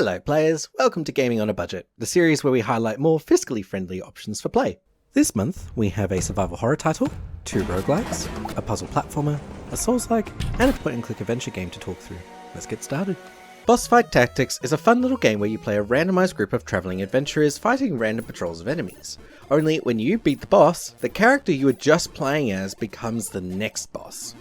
Hello players, welcome to Gaming on a Budget, the series where we highlight more fiscally friendly options for play. This month we have a survival horror title, 2 roguelikes, a puzzle platformer, a souls-like, and a point-and-click adventure game to talk through. Let's get started. Boss Fight Tactics is a fun little game where you play a randomized group of traveling adventurers fighting random patrols of enemies. Only when you beat the boss, the character you were just playing as becomes the next boss.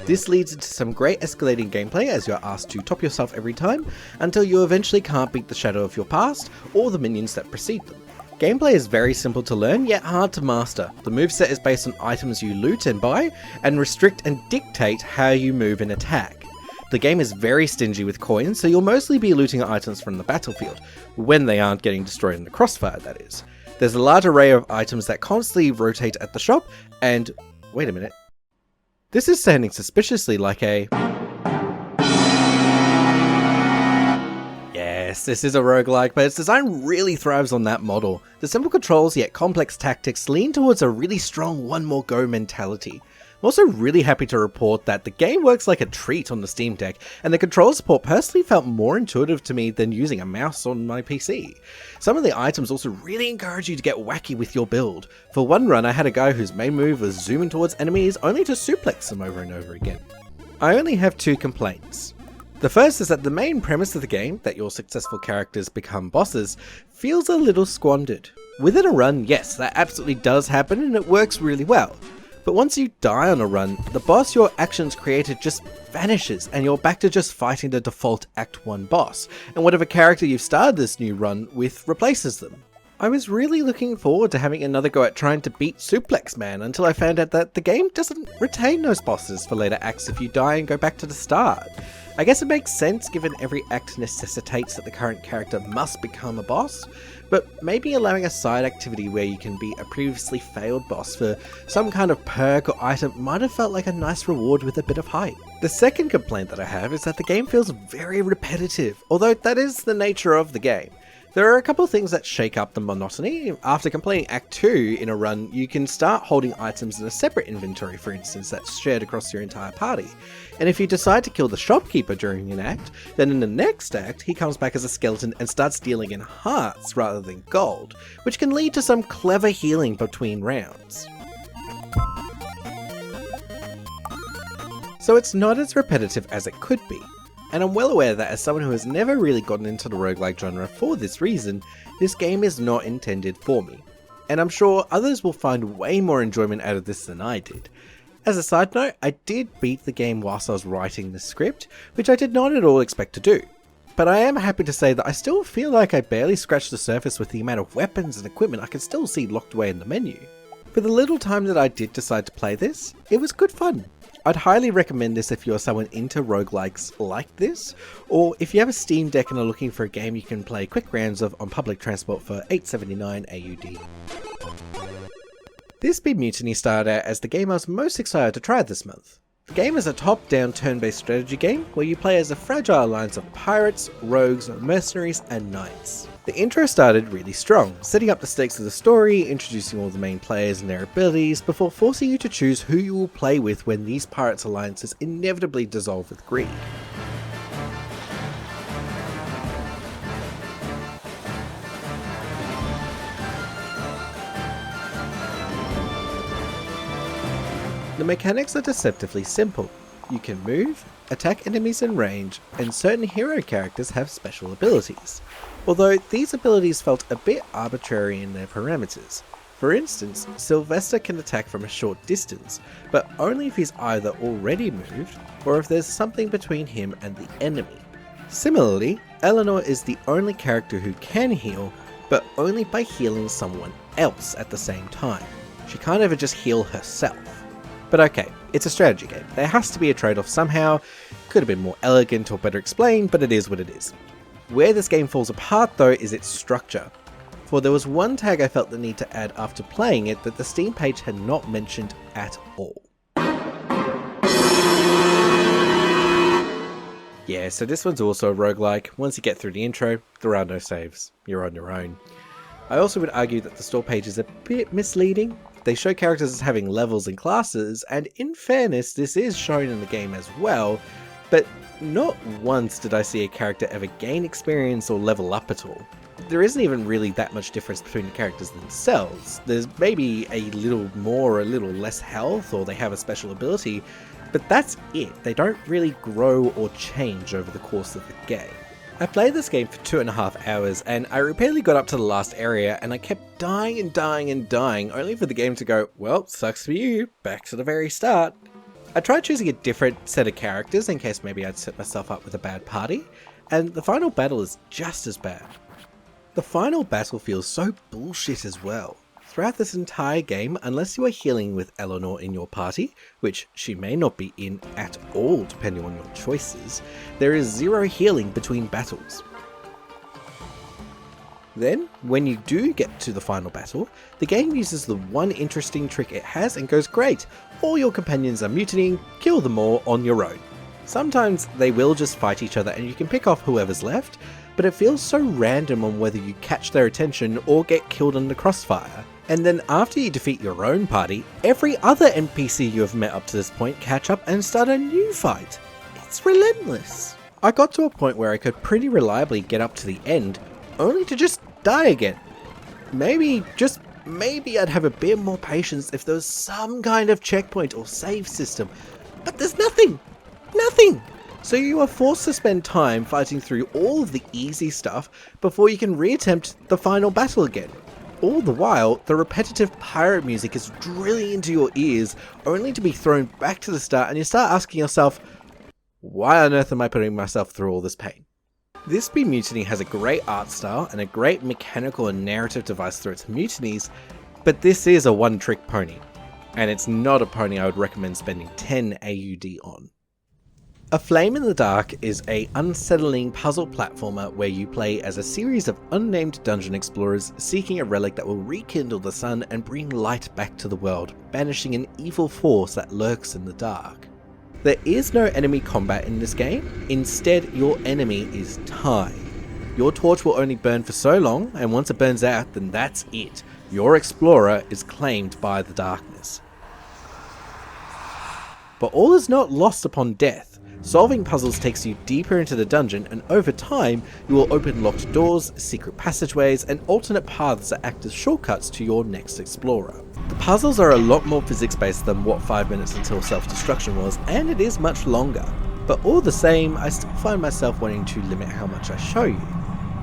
This leads into some great escalating gameplay as you're asked to top yourself every time, until you eventually can't beat the shadow of your past, or the minions that precede them. Gameplay is very simple to learn, yet hard to master. The moveset is based on items you loot and buy, and restrict and dictate how you move and attack. The game is very stingy with coins, so you'll mostly be looting items from the battlefield, when they aren't getting destroyed in the crossfire, that is. There's a large array of items that constantly rotate at the shop, and... wait a minute. This is sounding suspiciously like a... Yes, this is a roguelike, but its design really thrives on that model. The simple controls yet complex tactics lean towards a really strong one more go mentality. I'm also really happy to report that the game works like a treat on the Steam Deck, and the control support personally felt more intuitive to me than using a mouse on my PC. Some of the items also really encourage you to get wacky with your build. For one run, I had a guy whose main move was zooming towards enemies only to suplex them over and over again. I only have 2 complaints. The first is that the main premise of the game, that your successful characters become bosses, feels a little squandered. Within a run, yes, that absolutely does happen and it works really well. But once you die on a run, the boss your actions created just vanishes and you're back to just fighting the default Act 1 boss, and whatever character you've started this new run with replaces them. I was really looking forward to having another go at trying to beat Suplex Man until I found out that the game doesn't retain those bosses for later acts if you die and go back to the start. I guess it makes sense given every act necessitates that the current character must become a boss, but maybe allowing a side activity where you can be a previously failed boss for some kind of perk or item might have felt like a nice reward with a bit of hype. The second complaint that I have is that the game feels very repetitive, although that is the nature of the game. There are a couple of things that shake up the monotony. After completing Act 2 in a run, you can start holding items in a separate inventory, for instance, that's shared across your entire party. And if you decide to kill the shopkeeper during an act, then in the next act, he comes back as a skeleton and starts dealing in hearts rather than gold, which can lead to some clever healing between rounds. So it's not as repetitive as it could be. And I'm well aware that as someone who has never really gotten into the roguelike genre for this reason, this game is not intended for me. And I'm sure others will find way more enjoyment out of this than I did. As a side note, I did beat the game whilst I was writing the script, which I did not at all expect to do. But I am happy to say that I still feel like I barely scratched the surface with the amount of weapons and equipment I can still see locked away in the menu. For the little time that I did decide to play this, it was good fun. I'd highly recommend this if you're someone into roguelikes like this, or if you have a Steam Deck and are looking for a game you can play quick rounds of on public transport for $8.79 AUD. This Speed Mutiny started out as the game I was most excited to try this month. The game is a top-down turn-based strategy game where you play as a fragile alliance of pirates, rogues, mercenaries, and knights. The intro started really strong, setting up the stakes of the story, introducing all the main players and their abilities, before forcing you to choose who you will play with when these pirates' alliances inevitably dissolve with greed. The mechanics are deceptively simple. You can move, attack enemies in range, and certain hero characters have special abilities. Although these abilities felt a bit arbitrary in their parameters. For instance, Sylvester can attack from a short distance, but only if he's either already moved, or if there's something between him and the enemy. Similarly, Eleanor is the only character who can heal, but only by healing someone else at the same time. She can't ever just heal herself. But okay, it's a strategy game. There has to be a trade-off somehow. Could have been more elegant or better explained, but it is what it is. Where this game falls apart though is its structure. For there was one tag I felt the need to add after playing it that the Steam page had not mentioned at all. Yeah, so this one's also a roguelike. Once you get through the intro, there are no saves. You're on your own. I also would argue that the store page is a bit misleading. They show characters as having levels and classes, and in fairness, this is shown in the game as well, but not once did I see a character ever gain experience or level up at all. There isn't even really that much difference between the characters themselves. There's maybe a little more or a little less health, or they have a special ability, but that's it. They don't really grow or change over the course of the game. I played this game for 2.5 hours, and I repeatedly got up to the last area, and I kept dying and dying and dying, only for the game to go, well, sucks for you, back to the very start. I tried choosing a different set of characters in case maybe I'd set myself up with a bad party, and the final battle is just as bad. The final battle feels so bullshit as well. Throughout this entire game, unless you are healing with Eleanor in your party, which she may not be in at all depending on your choices, there is zero healing between battles. Then, when you do get to the final battle, the game uses the one interesting trick it has and goes, great, all your companions are mutinying, kill them all on your own. Sometimes they will just fight each other and you can pick off whoever's left, but it feels so random on whether you catch their attention or get killed in the crossfire. And then after you defeat your own party, every other NPC you have met up to this point catch up and start a new fight. It's relentless. I got to a point where I could pretty reliably get up to the end, only to just die again. Maybe, just maybe I'd have a bit more patience if there was some kind of checkpoint or save system, but there's nothing. Nothing! So you are forced to spend time fighting through all of the easy stuff before you can reattempt the final battle again. All the while, the repetitive pirate music is drilling into your ears, only to be thrown back to the start, and you start asking yourself, why on earth am I putting myself through all this pain? This Be Mutiny has a great art style and a great mechanical and narrative device through its mutinies, but this is a one-trick pony, and it's not a pony I would recommend spending 10 AUD on. A Flame in the Dark is an unsettling puzzle platformer where you play as a series of unnamed dungeon explorers seeking a relic that will rekindle the sun and bring light back to the world, banishing an evil force that lurks in the dark. There is no enemy combat in this game, instead your enemy is time. Your torch will only burn for so long, and once it burns out, then that's it. Your explorer is claimed by the darkness. But all is not lost upon death. Solving puzzles takes you deeper into the dungeon, and over time, you will open locked doors, secret passageways, and alternate paths that act as shortcuts to your next explorer. The puzzles are a lot more physics-based than what 5 minutes until self-destruction was, and it is much longer. But all the same, I still find myself wanting to limit how much I show you.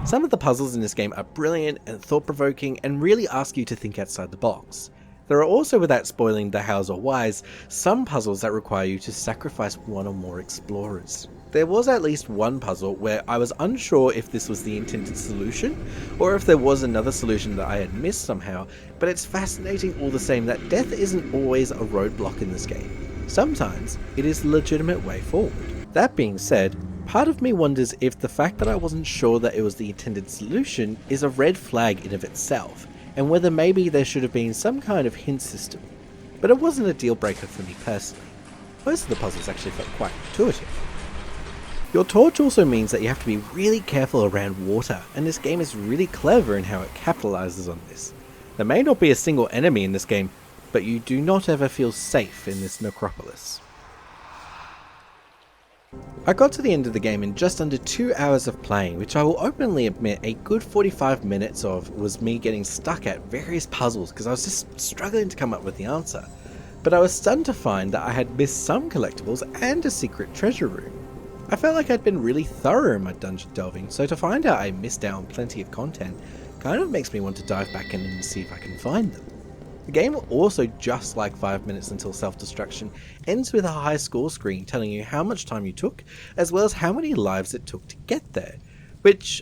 Some of the puzzles in this game are brilliant and thought-provoking and really ask you to think outside the box. There are also, without spoiling the hows or whys, some puzzles that require you to sacrifice one or more explorers. There was at least one puzzle where I was unsure if this was the intended solution, or if there was another solution that I had missed somehow, but it's fascinating all the same that death isn't always a roadblock in this game. Sometimes it is a legitimate way forward. That being said, part of me wonders if the fact that I wasn't sure that it was the intended solution is a red flag in of itself, and whether maybe there should have been some kind of hint system. But it wasn't a deal breaker for me personally. Most of the puzzles actually felt quite intuitive. Your torch also means that you have to be really careful around water, and this game is really clever in how it capitalizes on this. There may not be a single enemy in this game, but you do not ever feel safe in this necropolis. I got to the end of the game in just under 2 hours of playing, which I will openly admit a good 45 minutes of was me getting stuck at various puzzles because I was just struggling to come up with the answer. But I was stunned to find that I had missed some collectibles and a secret treasure room. I felt like I'd been really thorough in my dungeon delving, so to find out I missed out on plenty of content kind of makes me want to dive back in and see if I can find them. The game also, just like 5 minutes until self-destruction, ends with a high score screen telling you how much time you took, as well as how many lives it took to get there, which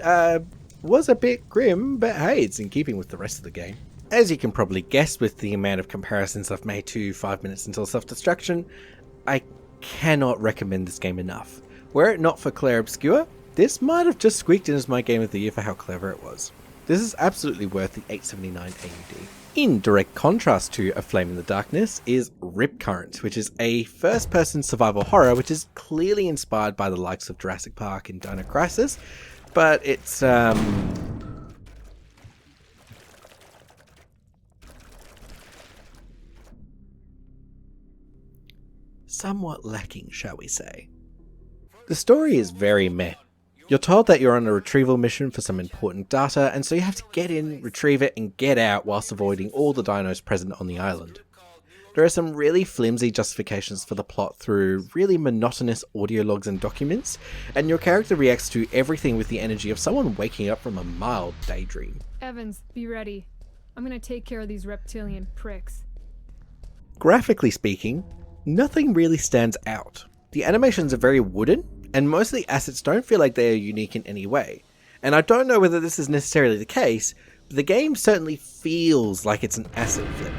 was a bit grim, but hey, it's in keeping with the rest of the game. As you can probably guess with the amount of comparisons I've made to 5 minutes until self-destruction, I cannot recommend this game enough. Were it not for Claire Obscure, this might have just squeaked in as my game of the year for how clever it was. This is absolutely worth the $8.79 AUD. In direct contrast to A Flame in the Darkness is Rip Current, which is a first-person survival horror which is clearly inspired by the likes of Jurassic Park and Dino Crisis, but it's somewhat lacking, shall we say. The story is very meh. You're told that you're on a retrieval mission for some important data, and so you have to get in, retrieve it, and get out whilst avoiding all the dinos present on the island. There are some really flimsy justifications for the plot through really monotonous audio logs and documents, and your character reacts to everything with the energy of someone waking up from a mild daydream. Evans, be ready. I'm gonna take care of these reptilian pricks. Graphically speaking, nothing really stands out. The animations are very wooden, and most of the assets don't feel like they are unique in any way. And I don't know whether this is necessarily the case, but the game certainly feels like it's an asset flip.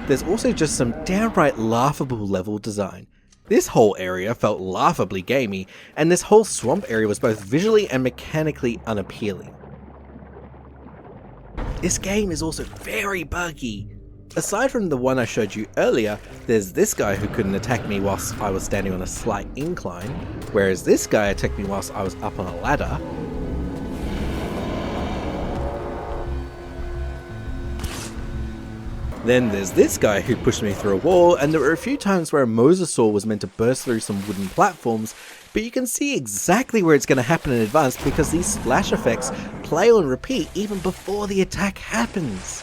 There's also just some downright laughable level design. This whole area felt laughably gamey, and this whole swamp area was both visually and mechanically unappealing. This game is also very buggy. Aside from the one I showed you earlier, there's this guy who couldn't attack me whilst I was standing on a slight incline, whereas this guy attacked me whilst I was up on a ladder. Then there's this guy who pushed me through a wall, and there were a few times where a mosasaur was meant to burst through some wooden platforms, but you can see exactly where it's going to happen in advance because these splash effects play on repeat even before the attack happens.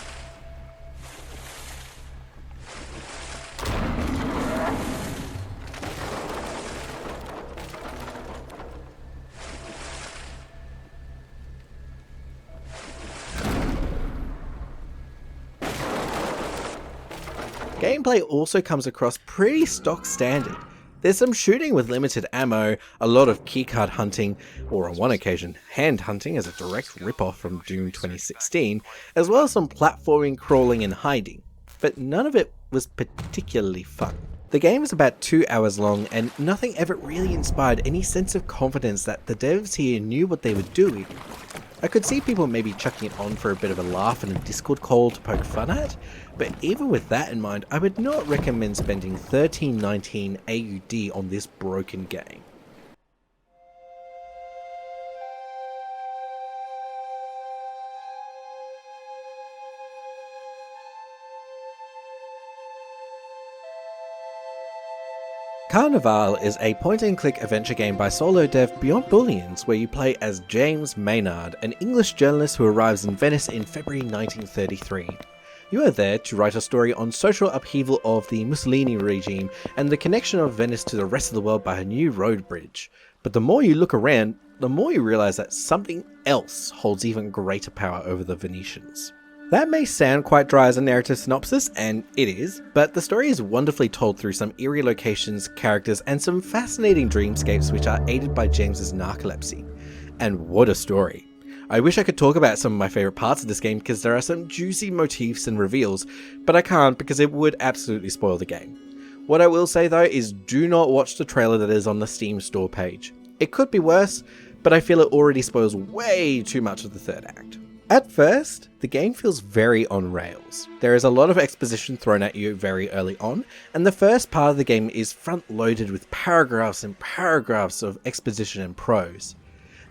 Gameplay also comes across pretty stock standard. There's some shooting with limited ammo, a lot of keycard hunting, or on one occasion, hand hunting as a direct rip-off from Doom 2016, as well as some platforming, crawling and hiding. But none of it was particularly fun. The game is about 2 hours long, and nothing ever really inspired any sense of confidence that the devs here knew what they were doing. I could see people maybe chucking it on for a bit of a laugh and a Discord call to poke fun at, but even with that in mind, I would not recommend spending $13.19 AUD on this broken game. Carnival is a point-and-click adventure game by solo dev Beyond Bullions, where you play as James Maynard, an English journalist who arrives in Venice in February 1933. You are there to write a story on social upheaval of the Mussolini regime and the connection of Venice to the rest of the world by a new road bridge. But the more you look around, the more you realise that something else holds even greater power over the Venetians. That may sound quite dry as a narrative synopsis, and it is, but the story is wonderfully told through some eerie locations, characters, and some fascinating dreamscapes which are aided by James's narcolepsy. And what a story. I wish I could talk about some of my favourite parts of this game because there are some juicy motifs and reveals, but I can't because it would absolutely spoil the game. What I will say though is do not watch the trailer that is on the Steam store page. It could be worse, but I feel it already spoils way too much of the third act. At first, the game feels very on rails. There is a lot of exposition thrown at you very early on, and the first part of the game is front-loaded with paragraphs and paragraphs of exposition and prose.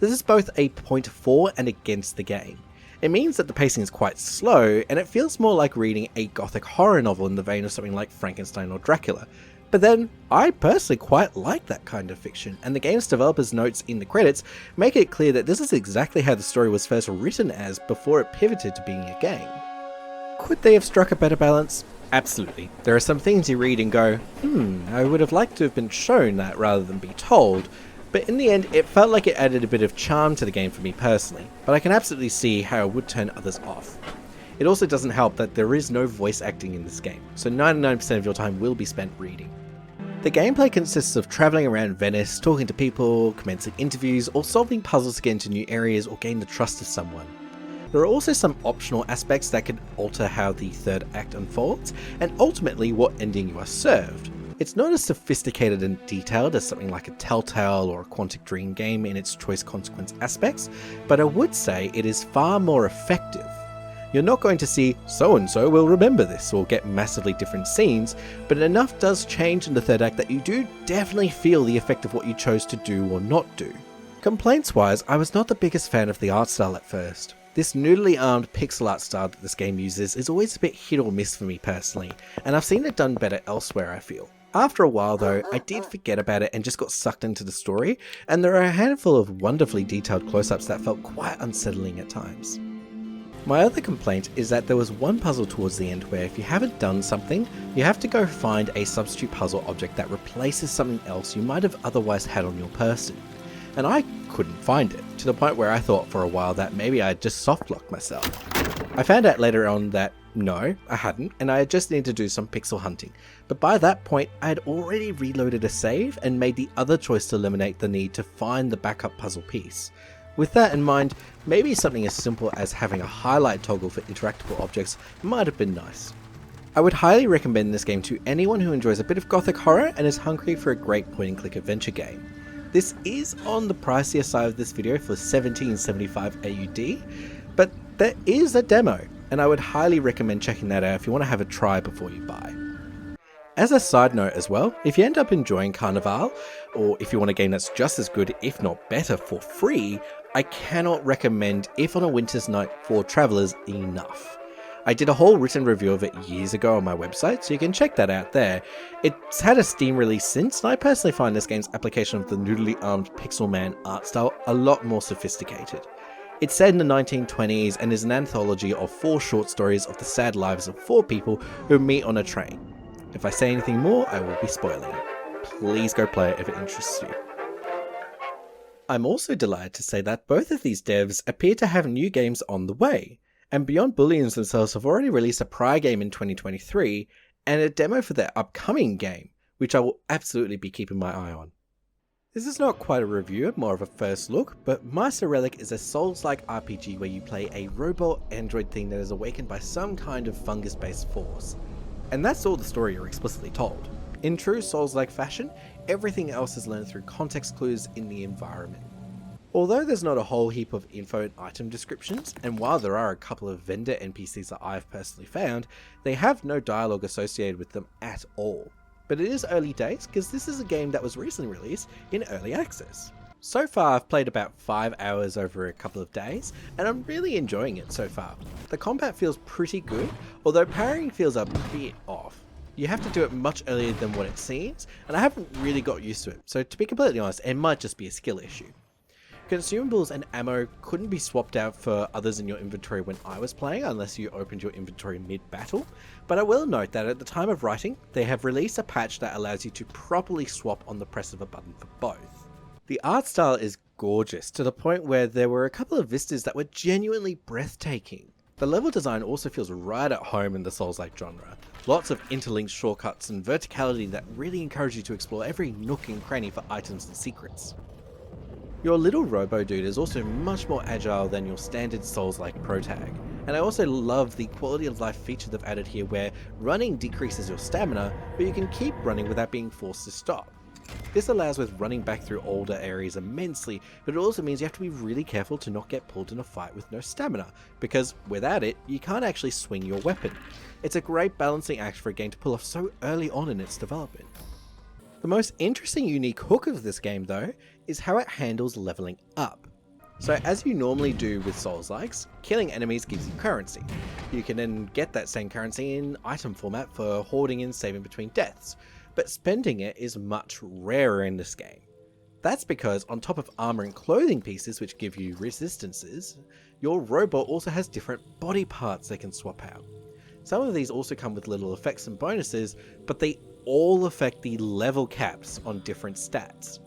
This is both a point for and against the game. It means that the pacing is quite slow, and it feels more like reading a gothic horror novel in the vein of something like Frankenstein or Dracula. But then, I personally quite like that kind of fiction, and the game's developers' notes in the credits make it clear that this is exactly how the story was first written as before it pivoted to being a game. Could they have struck a better balance? Absolutely. There are some things you read and go, I would have liked to have been shown that rather than be told, but in the end it felt like it added a bit of charm to the game for me personally, but I can absolutely see how it would turn others off. It also doesn't help that there is no voice acting in this game, so 99% of your time will be spent reading. The gameplay consists of travelling around Venice, talking to people, commencing interviews, or solving puzzles to get into new areas or gain the trust of someone. There are also some optional aspects that can alter how the third act unfolds, and ultimately what ending you are served. It's not as sophisticated and detailed as something like a Telltale or a Quantic Dream game in its choice consequence aspects, but I would say it is far more effective. You're not going to see so-and-so will remember this or get massively different scenes, but enough does change in the third act that you do definitely feel the effect of what you chose to do or not do. Complaints-wise, I was not the biggest fan of the art style at first. This noodly armed pixel art style that this game uses is always a bit hit or miss for me personally, and I've seen it done better elsewhere I feel. After a while though, I did forget about it and just got sucked into the story, and there are a handful of wonderfully detailed close-ups that felt quite unsettling at times. My other complaint is that there was one puzzle towards the end where if you haven't done something, you have to go find a substitute puzzle object that replaces something else you might have otherwise had on your person. And I couldn't find it, to the point where I thought for a while that maybe I'd just softlocked myself. I found out later on that no, I hadn't, and I just needed to do some pixel hunting. But by that point, I had already reloaded a save and made the other choice to eliminate the need to find the backup puzzle piece. With that in mind, maybe something as simple as having a highlight toggle for interactable objects might have been nice. I would highly recommend this game to anyone who enjoys a bit of gothic horror and is hungry for a great point-and-click adventure game. This is on the pricier side of this video for $17.75 AUD, but there is a demo, and I would highly recommend checking that out if you want to have a try before you buy. As a side note as well, if you end up enjoying Carnival, or if you want a game that's just as good if not better for free, I cannot recommend If on a Winter's Night for Travelers enough. I did a whole written review of it years ago on my website, so you can check that out there. It's had a Steam release since, and I personally find this game's application of the noodly armed pixel man art style a lot more sophisticated. It's set in the 1920s and is an anthology of 4 short stories of the sad lives of 4 people who meet on a train. If I say anything more, I will be spoiling it. Please go play it if it interests you. I'm also delighted to say that both of these devs appear to have new games on the way, and Beyond Bullions themselves have already released a prior game in 2023 and a demo for their upcoming game, which I will absolutely be keeping my eye on. This is not quite a review, more of a first look, but Master Relic is a Souls-like RPG where you play a robot android thing that is awakened by some kind of fungus-based force. And that's all the story you're explicitly told. In true Souls-like fashion, everything else is learned through context clues in the environment. Although there's not a whole heap of info and item descriptions, and while there are a couple of vendor NPCs that I've personally found, they have no dialogue associated with them at all. But it is early days because this is a game that was recently released in early access. So far I've played about 5 hours over a couple of days, and I'm really enjoying it so far. The combat feels pretty good, although parrying feels a bit off. You have to do it much earlier than what it seems, and I haven't really got used to it, so to be completely honest, it might just be a skill issue. Consumables and ammo couldn't be swapped out for others in your inventory when I was playing unless you opened your inventory mid-battle, but I will note that at the time of writing, they have released a patch that allows you to properly swap on the press of a button for both. The art style is gorgeous, to the point where there were a couple of vistas that were genuinely breathtaking. The level design also feels right at home in the Souls-like genre. Lots of interlinked shortcuts and verticality that really encourage you to explore every nook and cranny for items and secrets. Your little robo dude is also much more agile than your standard Souls-like protag, and I also love the quality of life feature they've added here where running decreases your stamina, but you can keep running without being forced to stop. This allows with running back through older areas immensely, but it also means you have to be really careful to not get pulled in a fight with no stamina, because without it, you can't actually swing your weapon. It's a great balancing act for a game to pull off so early on in its development. The most interesting unique hook of this game though, is how it handles leveling up. So as you normally do with Souls-likes, killing enemies gives you currency. You can then get that same currency in item format for hoarding and saving between deaths, but spending it is much rarer in this game. That's because on top of armor and clothing pieces which give you resistances, your robot also has different body parts they can swap out. Some of these also come with little effects and bonuses, but they all affect the level caps on different stats.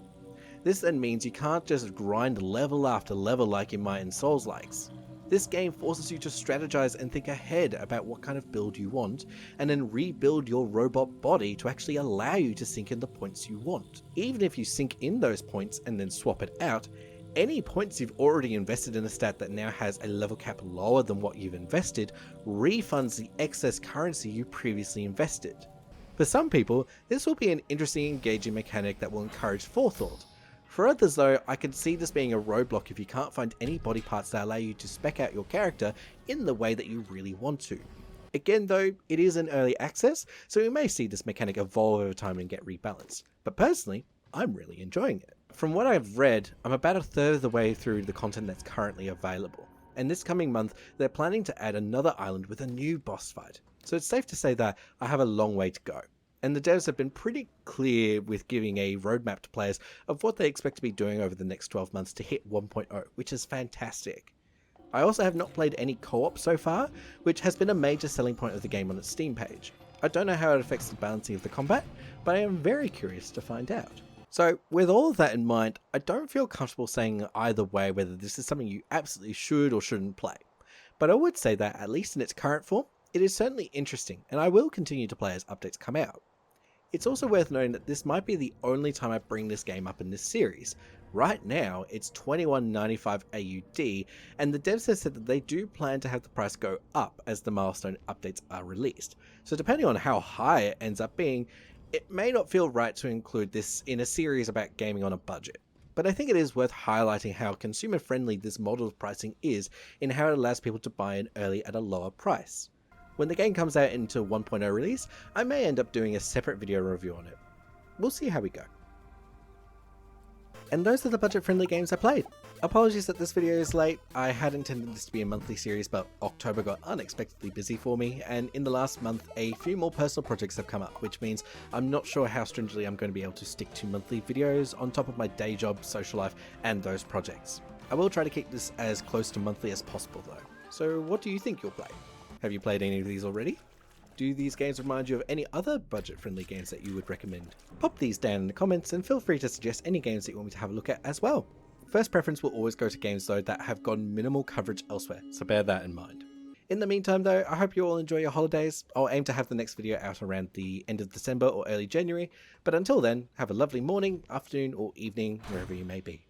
This then means you can't just grind level after level like you might in Souls-likes. This game forces you to strategize and think ahead about what kind of build you want, and then rebuild your robot body to actually allow you to sink in the points you want. Even if you sink in those points and then swap it out, any points you've already invested in a stat that now has a level cap lower than what you've invested refunds the excess currency you previously invested. For some people, this will be an interesting engaging mechanic that will encourage forethought. For others though, I could see this being a roadblock if you can't find any body parts that allow you to spec out your character in the way that you really want to. Again though, it is an early access, so we may see this mechanic evolve over time and get rebalanced. But personally, I'm really enjoying it. From what I've read, I'm about a third of the way through the content that's currently available, and this coming month they're planning to add another island with a new boss fight, so it's safe to say that I have a long way to go. and the devs have been pretty clear with giving a roadmap to players of what they expect to be doing over the next 12 months to hit 1.0, which is fantastic. I also have not played any co-op so far, which has been a major selling point of the game on its Steam page. I don't know how it affects the balancing of the combat, but I am very curious to find out. So, with all of that in mind, I don't feel comfortable saying either way whether this is something you absolutely should or shouldn't play. But I would say that, at least in its current form, it is certainly interesting, and I will continue to play as updates come out. It's also worth noting that this might be the only time I bring this game up in this series. Right now, it's $21.95 AUD, and the devs have said that they do plan to have the price go up as the milestone updates are released. So depending on how high it ends up being, it may not feel right to include this in a series about gaming on a budget. But I think it is worth highlighting how consumer friendly this model of pricing is in how it allows people to buy in early at a lower price. When the game comes out into 1.0 release, I may end up doing a separate video review on it. We'll see how we go. And those are the budget-friendly games I played. Apologies that this video is late. I had intended this to be a monthly series, but October got unexpectedly busy for me, and in the last month a few more personal projects have come up, which means I'm not sure how stringently I'm going to be able to stick to monthly videos on top of my day job, social life, and those projects. I will try to keep this as close to monthly as possible though. So what do you think you'll play? Have you played any of these already? Do these games remind you of any other budget-friendly games that you would recommend? Pop these down in the comments and feel free to suggest any games that you want me to have a look at as well. First preference will always go to games though that have gotten minimal coverage elsewhere, so bear that in mind. In the meantime though, I hope you all enjoy your holidays. I'll aim to have the next video out around the end of December or early January, but until then, have a lovely morning, afternoon or evening, wherever you may be.